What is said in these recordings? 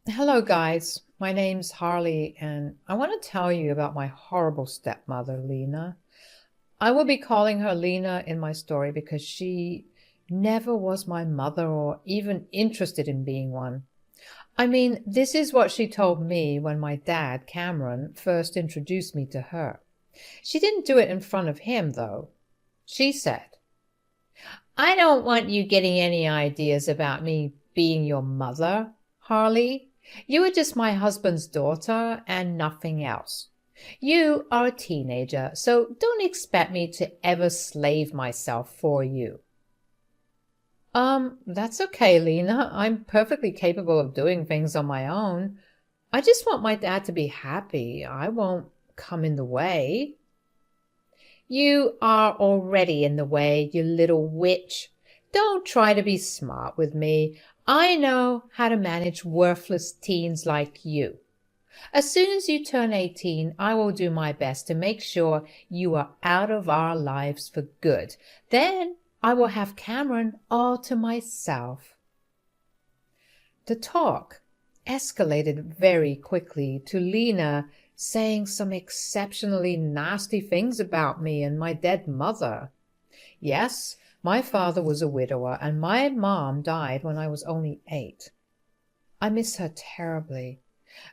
Hello, guys. My name's Harley, and I want to tell you about my horrible stepmother, Lena. I will be calling her Lena in my story because she never was my mother or even interested in being one. I mean, this is what she told me when my dad, Cameron, first introduced me to her. She didn't do it in front of him, though. She said, I don't want you getting any ideas about me being your mother, Harley. You are just my husband's daughter and nothing else. You are a teenager, so don't expect me to ever slave myself for you. That's okay, Lena. I'm perfectly capable of doing things on my own. I just want my dad to be happy. I won't come in the way. You are already in the way, you little witch. Don't try to be smart with me. I know how to manage worthless teens like you. As soon as you turn 18, I will do my best to make sure you are out of our lives for good. Then I will have Cameron all to myself. The talk escalated very quickly to Lena saying some exceptionally nasty things about me and my dead mother. Yes, my father was a widower and my mom died when I was only 8. I miss her terribly.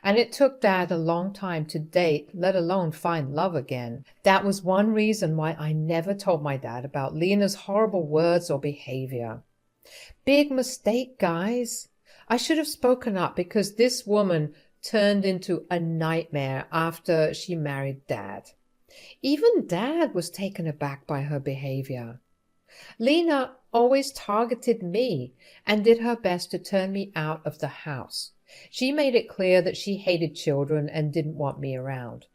And it took Dad a long time to date, let alone find love again. That was one reason why I never told my dad about Lena's horrible words or behavior. Big mistake, guys. I should have spoken up because this woman turned into a nightmare after she married Dad. Even Dad was taken aback by her behavior. Lena always targeted me and did her best to turn me out of the house. She made it clear that she hated children and didn't want me around.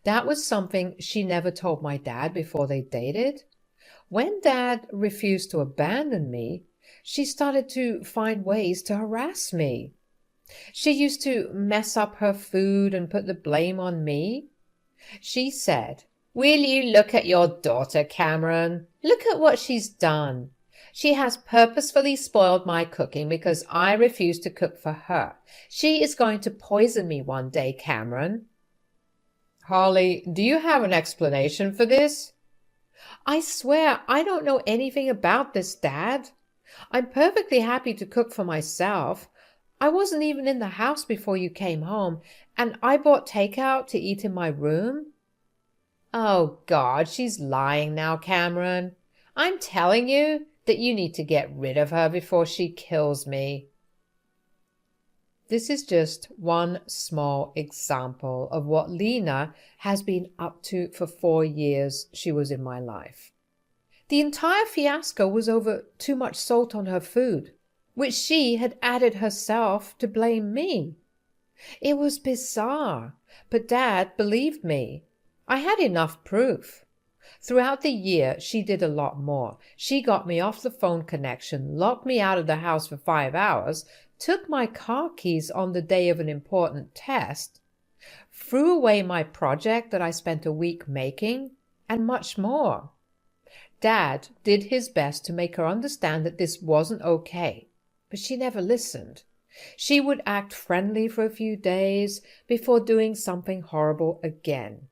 That was something she never told my dad before they dated. When Dad refused to abandon me, she started to find ways to harass me. She used to mess up her food and put the blame on me. She said, Will you look at your daughter, Cameron? Look at what she's done. She has purposefully spoiled my cooking because I refuse to cook for her. She is going to poison me one day, Cameron. Harley, do you have an explanation for this? I swear I don't know anything about this, Dad. I'm perfectly happy to cook for myself. I wasn't even in the house before you came home, and I bought takeout to eat in my room. Oh, God, she's lying now, Cameron. I'm telling you that you need to get rid of her before she kills me. This is just one small example of what Lena has been up to for 4 years she was in my life. The entire fiasco was over too much salt on her food, which she had added herself to blame me. It was bizarre, but Dad believed me. I had enough proof. Throughout the year, she did a lot more. She got me off the phone connection, locked me out of the house for 5 hours, took my car keys on the day of an important test, threw away my project that I spent a week making, and much more. Dad did his best to make her understand that this wasn't okay, but she never listened. She would act friendly for a few days before doing something horrible again.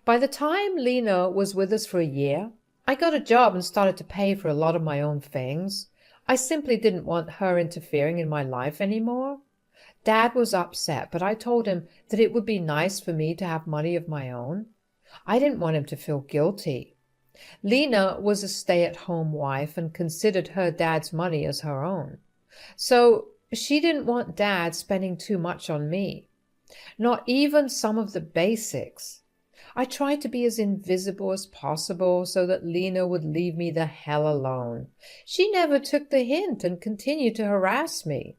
By the time Lena was with us for a year, I got a job and started to pay for a lot of my own things. I simply didn't want her interfering in my life anymore. Dad was upset, but I told him that it would be nice for me to have money of my own. I didn't want him to feel guilty. Lena was a stay-at-home wife and considered her dad's money as her own. So she didn't want Dad spending too much on me. Not even some of the basics. I tried to be as invisible as possible so that Lena would leave me the hell alone. She never took the hint and continued to harass me.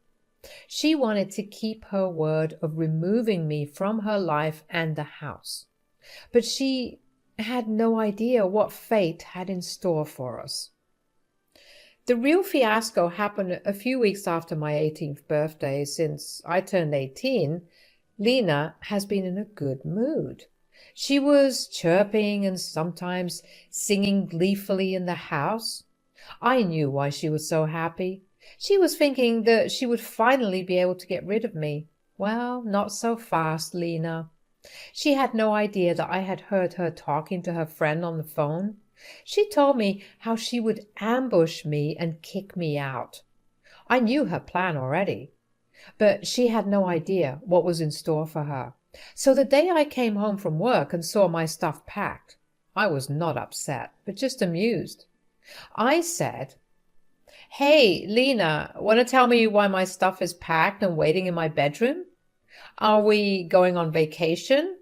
She wanted to keep her word of removing me from her life and the house. But she had no idea what fate had in store for us. The real fiasco happened a few weeks after my 18th birthday. Since I turned 18, Lena has been in a good mood. She was chirping and sometimes singing gleefully in the house. I knew why she was so happy. She was thinking that she would finally be able to get rid of me. Well, not so fast, Lena. She had no idea that I had heard her talking to her friend on the phone. She told me how she would ambush me and kick me out. I knew her plan already, but she had no idea what was in store for her. So the day I came home from work and saw my stuff packed, I was not upset, but just amused. I said, "Hey, Lena, want to tell me why my stuff is packed and waiting in my bedroom? Are we going on vacation?"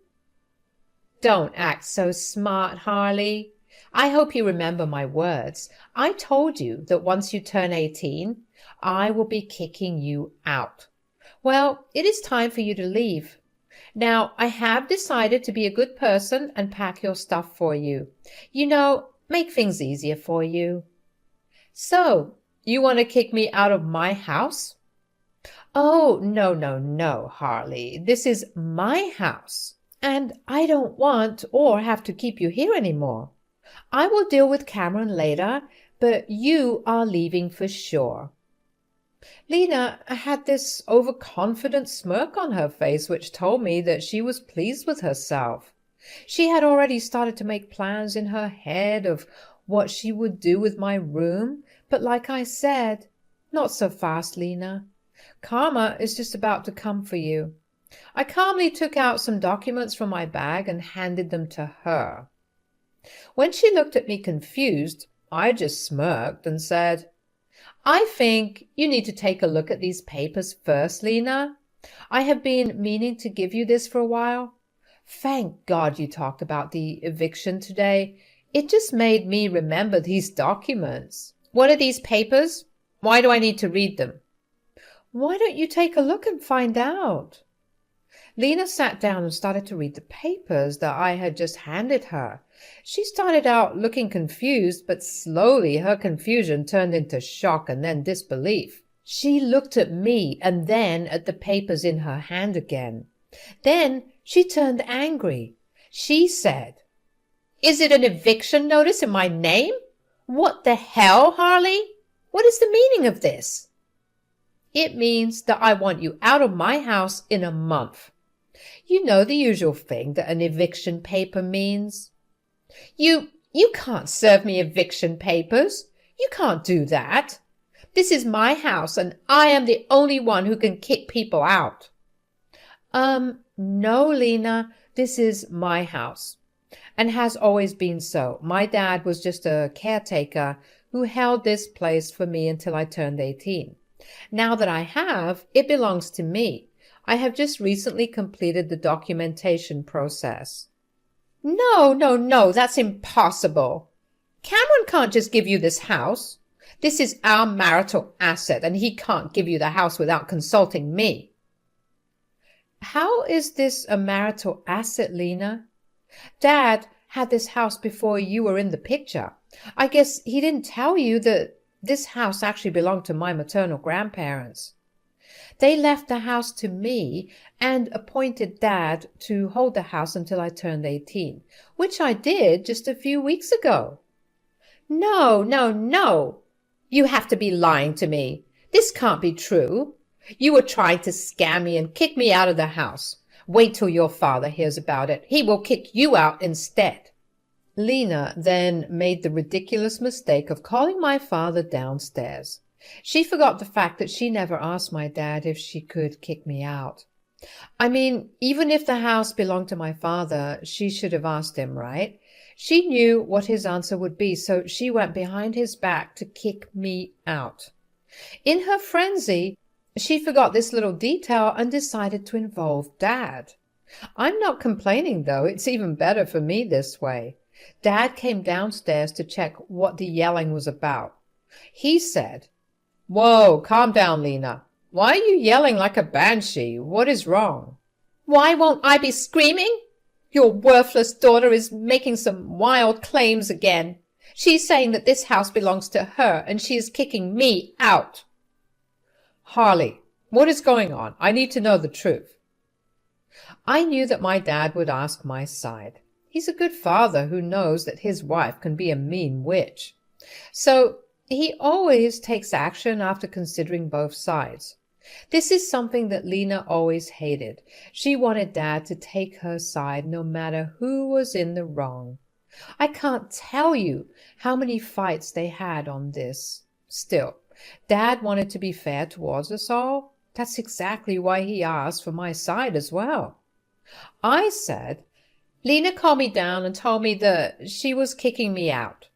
Don't act so smart, Harley. I hope you remember my words. I told you that once you turn 18, I will be kicking you out. Well, it is time for you to leave. Now, I have decided to be a good person and pack your stuff for you. Make things easier for you. So, you want to kick me out of my house? Oh, no, no, no, Harley. This is my house. And I don't want or have to keep you here anymore. I will deal with Cameron later, but you are leaving for sure. Lena had this overconfident smirk on her face, which told me that she was pleased with herself. She had already started to make plans in her head of what she would do with my room, but like I said, not so fast, Lena. Karma is just about to come for you. I calmly took out some documents from my bag and handed them to her. When she looked at me confused, I just smirked and said, "I think you need to take a look at these papers first, Lena. I have been meaning to give you this for a while. Thank God you talked about the eviction today. It just made me remember these documents." "What are these papers? Why do I need to read them?" "Why don't you take a look and find out?" Lena sat down and started to read the papers that I had just handed her. She started out looking confused, but slowly her confusion turned into shock and then disbelief. She looked at me and then at the papers in her hand again. Then she turned angry. She said, "Is it an eviction notice in my name? What the hell, Harley? What is the meaning of this?" "It means that I want you out of my house in a month. You know the usual thing that an eviction paper means." You can't serve me eviction papers. You can't do that. This is my house and I am the only one who can kick people out." No, Lena, this is my house and has always been so. My dad was just a caretaker who held this place for me until I turned 18. Now that I have, it belongs to me. I have just recently completed the documentation process. No, no, no, that's impossible. Cameron can't just give you this house. This is our marital asset, and he can't give you the house without consulting me. How is this a marital asset, Lena? Dad had this house before you were in the picture. I guess he didn't tell you that this house actually belonged to my maternal grandparents. They left the house to me and appointed Dad to hold the house until I turned 18, which I did just a few weeks ago. No, no, no. You have to be lying to me. This can't be true. You were trying to scam me and kick me out of the house. Wait till your father hears about it. He will kick you out instead. Lena then made the ridiculous mistake of calling my father downstairs. She forgot the fact that she never asked my dad if she could kick me out. I mean, even if the house belonged to my father, she should have asked him, right? She knew what his answer would be, so she went behind his back to kick me out. In her frenzy, she forgot this little detail and decided to involve Dad. I'm not complaining, though. It's even better for me this way. Dad came downstairs to check what the yelling was about. He said, "Whoa, calm down, Lena. Why are you yelling like a banshee? What is wrong?" "Why won't I be screaming? Your worthless daughter is making some wild claims again. She's saying that this house belongs to her and she is kicking me out." "Harley, what is going on? I need to know the truth." I knew that my dad would ask my side. He's a good father who knows that his wife can be a mean witch. So He always takes action after considering both sides. This is something that Lena always hated. She wanted Dad to take her side no matter who was in the wrong. I can't tell you how many fights they had on this. Still, Dad wanted to be fair towards us all. That's exactly why he asked for my side as well. I said, Lena calmed me down and told me that she was kicking me out.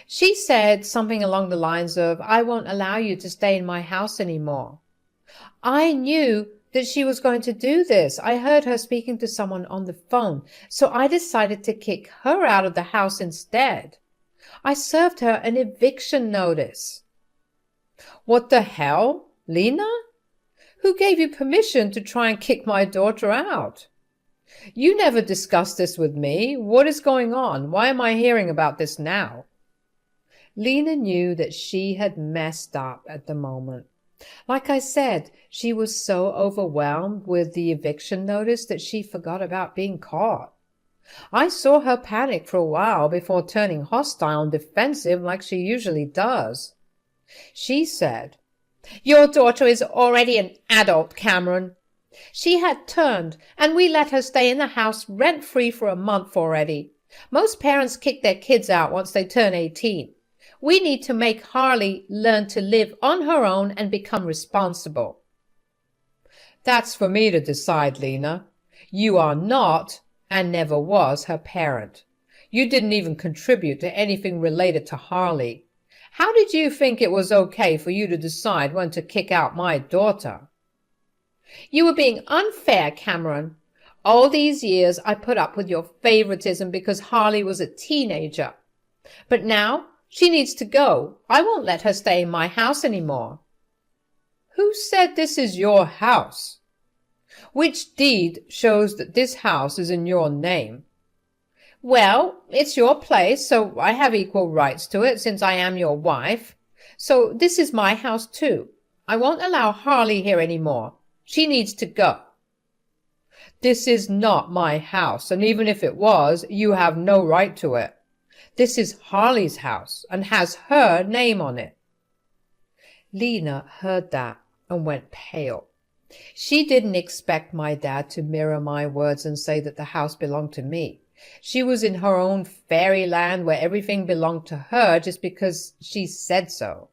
She said something along the lines of, I won't allow you to stay in my house anymore. I knew that she was going to do this. I heard her speaking to someone on the phone, so I decided to kick her out of the house instead. I served her an eviction notice. What the hell, Lena? Who gave you permission to try and kick my daughter out? You never discussed this with me. What is going on? Why am I hearing about this now? Lena knew that she had messed up at the moment. Like I said, she was so overwhelmed with the eviction notice that she forgot about being caught. I saw her panic for a while before turning hostile and defensive like she usually does. She said, Your daughter is already an adult, Cameron. She had turned, and we let her stay in the house rent-free for a month already. Most parents kick their kids out once they turn 18. We need to make Harley learn to live on her own and become responsible. That's for me to decide, Lena. You are not and never was her parent. You didn't even contribute to anything related to Harley. How did you think it was okay for you to decide when to kick out my daughter? You were being unfair, Cameron. All these years I put up with your favoritism because Harley was a teenager. But now she needs to go. I won't let her stay in my house anymore. Who said this is your house? Which deed shows that this house is in your name? Well, it's your place, so I have equal rights to it since I am your wife. So this is my house too. I won't allow Harley here anymore. She needs to go. This is not my house, and even if it was, you have no right to it. This is Harley's house and has her name on it. Lena heard that and went pale. She didn't expect my dad to mirror my words and say that the house belonged to me. She was in her own fairyland where everything belonged to her just because she said so.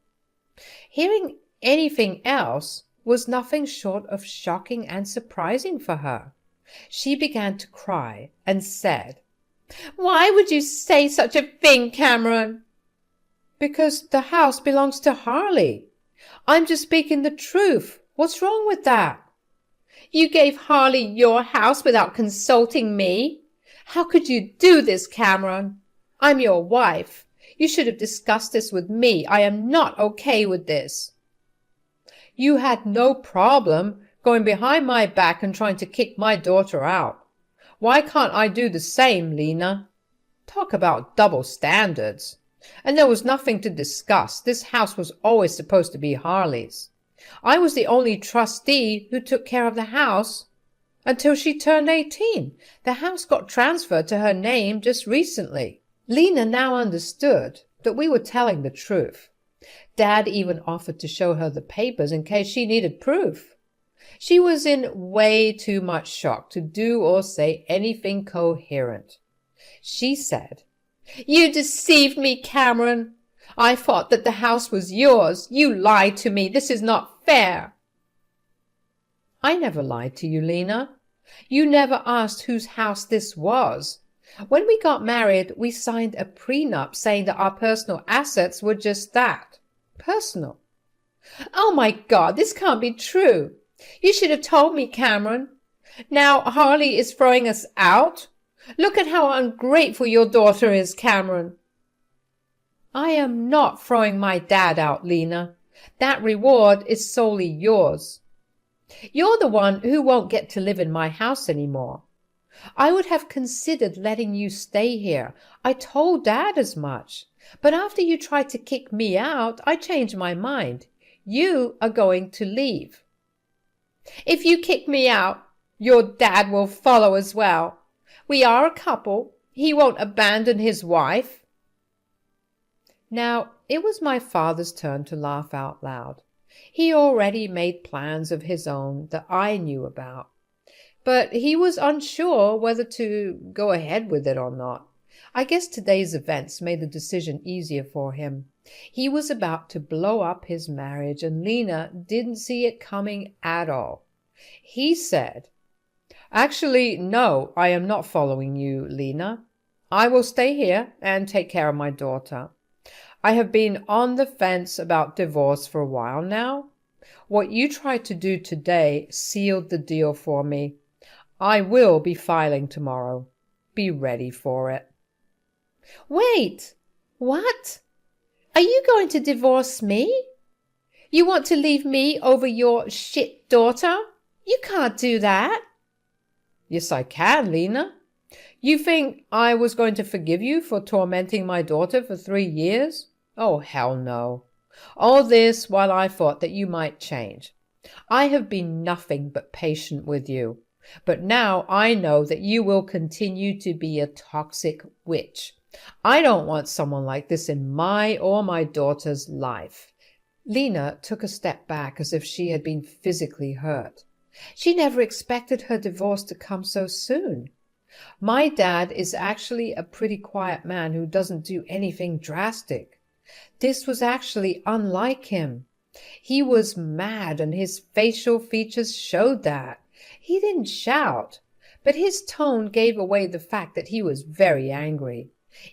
Hearing anything else was nothing short of shocking and surprising for her. She began to cry and said, Why would you say such a thing, Cameron? Because the house belongs to Harley. I'm just speaking the truth. What's wrong with that? You gave Harley your house without consulting me. How could you do this, Cameron? I'm your wife. You should have discussed this with me. I am not okay with this. You had no problem going behind my back and trying to kick my daughter out. Why can't I do the same, Lena? Talk about double standards. And there was nothing to discuss. This house was always supposed to be Harley's. I was the only trustee who took care of the house until she turned 18. The house got transferred to her name just recently. Lena now understood that we were telling the truth. Dad even offered to show her the papers in case she needed proof. She was in way too much shock to do or say anything coherent. She said, You deceived me, Cameron. I thought that the house was yours. You lied to me. This is not fair. I never lied to you, Lena. You never asked whose house this was. When we got married, we signed a prenup saying that our personal assets were just that, personal. Oh my God, this can't be true. You should have told me, Cameron. Now Harley is throwing us out. Look at how ungrateful your daughter is, Cameron. I am not throwing my dad out, Lena. That reward is solely yours. You're the one who won't get to live in my house anymore. I would have considered letting you stay here. I told Dad as much. But after you tried to kick me out, I changed my mind. You are going to leave. If you kick me out, your dad will follow as well. We are a couple. He won't abandon his wife. Now, It was my father's turn to laugh out loud. He already made plans of his own that I knew about, but he was unsure whether to go ahead with it or not. I guess today's events made the decision easier for him. He was about to blow up his marriage, and Lena didn't see it coming at all. He said, "Actually, no, I am not following you, Lena. I will stay here and take care of my daughter. I have been on the fence about divorce for a while now. What you tried to do today sealed the deal for me. I will be filing tomorrow. Be ready for it." Wait, what? Are you going to divorce me? You want to leave me over your shit daughter? You can't do that. Yes, I can, Lena. You think I was going to forgive you for tormenting my daughter for 3 years? Oh, hell no. All this while I thought that you might change. I have been nothing but patient with you. But now I know that you will continue to be a toxic witch. I don't want someone like this in my or my daughter's life. Lena took a step back as if she had been physically hurt. She never expected her divorce to come so soon. My dad is actually a pretty quiet man who doesn't do anything drastic. This was actually unlike him. He was mad, and his facial features showed that. He didn't shout, but his tone gave away the fact that he was very angry.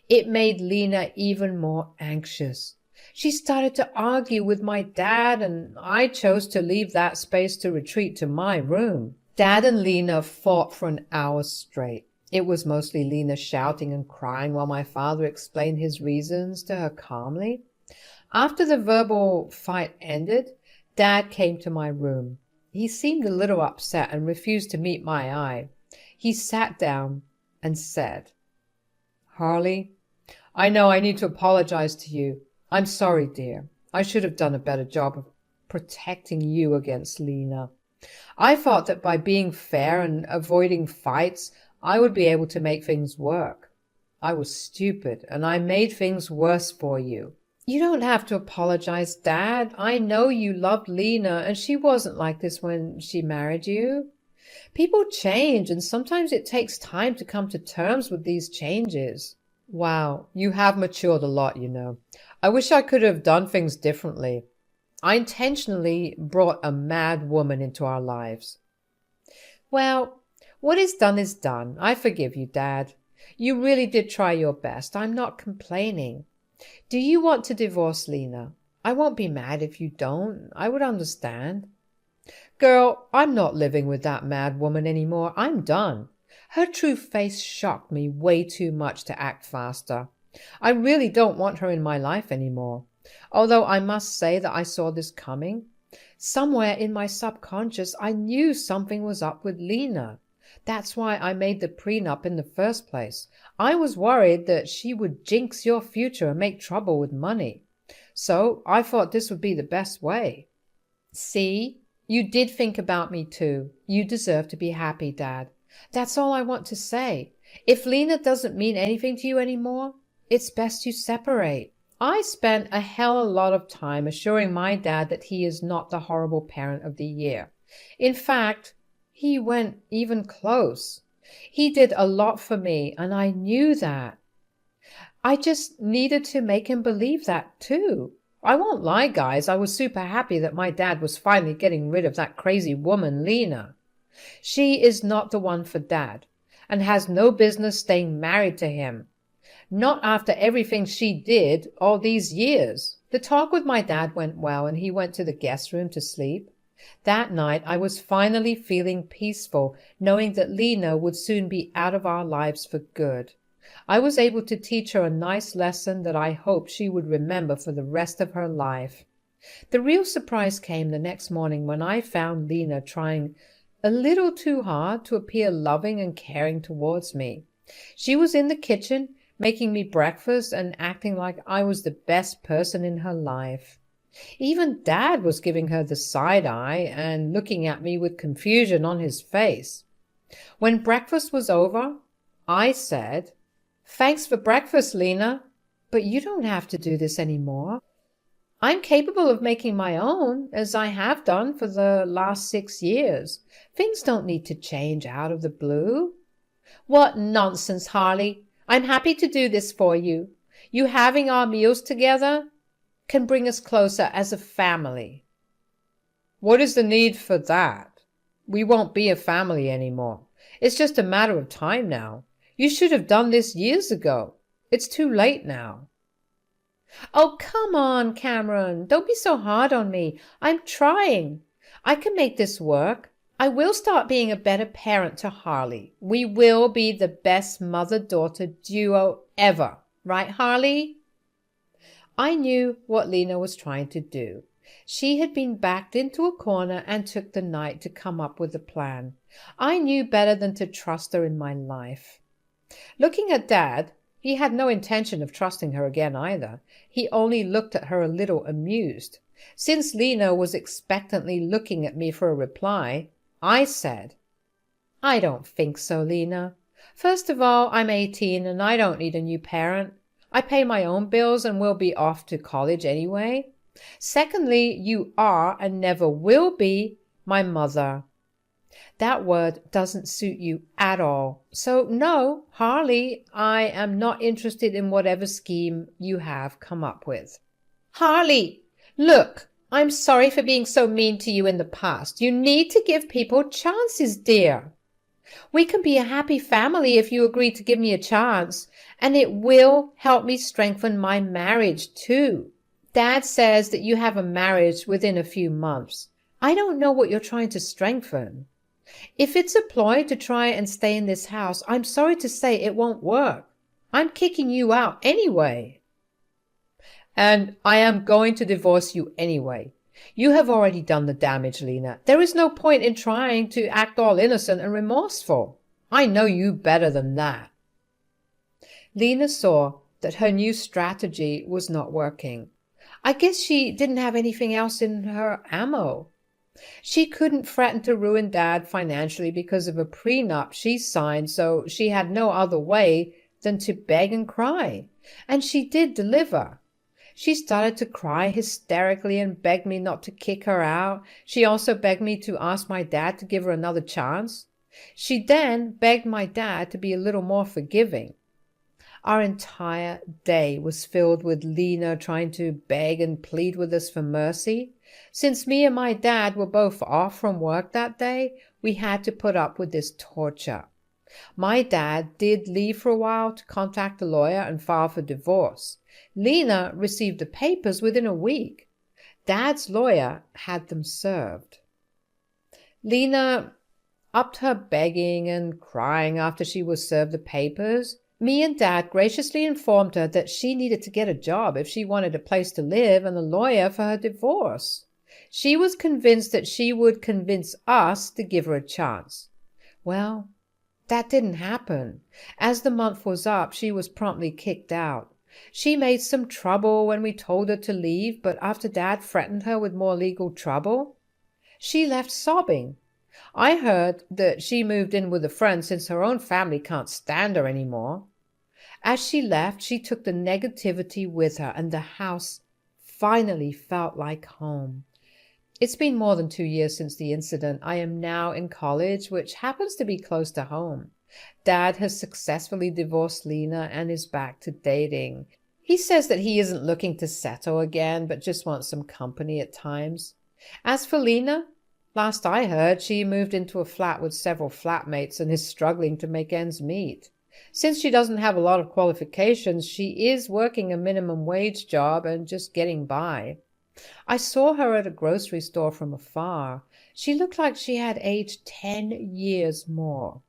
It made Lena even more anxious. She started to argue with my dad, and I chose to leave that space to retreat to my room. Dad and Lena fought for an hour straight. It was mostly Lena shouting and crying while my father explained his reasons to her calmly. After the verbal fight ended, Dad came to my room. He seemed a little upset and refused to meet my eye. He sat down and said, "Harley, I know I need to apologize to you. I'm sorry, dear. I should have done a better job of protecting you against Lena. I thought that by being fair and avoiding fights, I would be able to make things work. I was stupid, and I made things worse for you." "You don't have to apologize, Dad. I know you loved Lena, and she wasn't like this when she married you. People change, and sometimes it takes time to come to terms with these changes." "Wow, you have matured a lot, you know. I wish I could have done things differently. I intentionally brought a mad woman into our lives." "Well, what is done. I forgive you, Dad. You really did try your best. I'm not complaining. Do you want to divorce Lena? I won't be mad if you don't. I would understand." "Girl, I'm not living with that mad woman anymore. I'm done. Her true face shocked me way too much to act faster. I really don't want her in my life anymore. Although I must say that I saw this coming. Somewhere in my subconscious, I knew something was up with Lena. That's why I made the prenup in the first place. I was worried that she would jinx your future and make trouble with money. So I thought this would be the best way." "See? You did think about me too. You deserve to be happy, Dad. That's all I want to say. If Lena doesn't mean anything to you anymore, it's best you separate." I spent a hell of a lot of time assuring my dad that he is not the horrible parent of the year. In fact, he went even close. He did a lot for me, and I knew that. I just needed to make him believe that too. I won't lie, guys, I was super happy that my dad was finally getting rid of that crazy woman, Lena. She is not the one for Dad, and has no business staying married to him. Not after everything she did all these years. The talk with my dad went well, and he went to the guest room to sleep. That night I was finally feeling peaceful, knowing that Lena would soon be out of our lives for good. I was able to teach her a nice lesson that I hoped she would remember for the rest of her life. The real surprise came the next morning when I found Lena trying a little too hard to appear loving and caring towards me. She was in the kitchen, making me breakfast and acting like I was the best person in her life. Even Dad was giving her the side eye and looking at me with confusion on his face. When breakfast was over, I said, "Thanks for breakfast, Lena, but you don't have to do this anymore. I'm capable of making my own, as I have done for the last 6 years. Things don't need to change out of the blue. What nonsense, Harley. I'm happy to do this for you. You having our meals together can bring us closer as a family. What is the need for that? We won't be a family anymore. It's just a matter of time now. You should have done this years ago. It's too late now. Oh, come on, Cameron. Don't be so hard on me. I'm trying. I can make this work. I will start being a better parent to Harley. We will be the best mother-daughter duo ever. Right, Harley? I knew what Lena was trying to do. She had been backed into a corner and took the night to come up with a plan. I knew better than to trust her in my life. Looking at Dad, he had no intention of trusting her again either. He only looked at her a little amused. Since Lena was expectantly looking at me for a reply, I said, "I don't think so, Lena. First of all, I'm 18 and I don't need a new parent. I pay my own bills and will be off to college anyway. Secondly, you are and never will be my mother. That word doesn't suit you at all. So no, Harley, I am not interested in whatever scheme you have come up with." Harley, look, I'm sorry for being so mean to you in the past. You need to give people chances, dear. We can be a happy family if you agree to give me a chance, and it will help me strengthen my marriage too. Dad says that you have a marriage within a few months. I don't know what you're trying to strengthen. If it's a ploy to try and stay in this house, I'm sorry to say it won't work. I'm kicking you out anyway. And I am going to divorce you anyway. You have already done the damage, Lena. There is no point in trying to act all innocent and remorseful. I know you better than that. Lena saw that her new strategy was not working. I guess she didn't have anything else in her ammo. She couldn't threaten to ruin Dad financially because of a prenup she signed, so she had no other way than to beg and cry. And she did deliver. She started to cry hysterically and begged me not to kick her out. She also begged me to ask my dad to give her another chance. She then begged my dad to be a little more forgiving. Our entire day was filled with Lena trying to beg and plead with us for mercy. Since me and my dad were both off from work that day, we had to put up with this torture. My dad did leave for a while to contact a lawyer and file for divorce. Lena received the papers within a week. Dad's lawyer had them served. Lena upped her begging and crying after she was served the papers. Me and Dad graciously informed her that she needed to get a job if she wanted a place to live and a lawyer for her divorce. She was convinced that she would convince us to give her a chance. Well, that didn't happen. As the month was up, she was promptly kicked out. She made some trouble when we told her to leave, but after Dad threatened her with more legal trouble, she left sobbing. I heard that she moved in with a friend since her own family can't stand her anymore. As she left, she took the negativity with her, and the house finally felt like home. It's been more than 2 years since the incident. I am now in college, which happens to be close to home. Dad has successfully divorced Lena and is back to dating. He says that he isn't looking to settle again, but just wants some company at times. As for Lena, last I heard, she moved into a flat with several flatmates and is struggling to make ends meet. Since she doesn't have a lot of qualifications, she is working a minimum wage job and just getting by. I saw her at a grocery store from afar. She looked like she had aged 10 years more.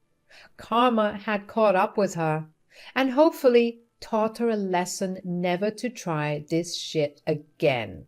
Karma had caught up with her and hopefully taught her a lesson never to try this shit again.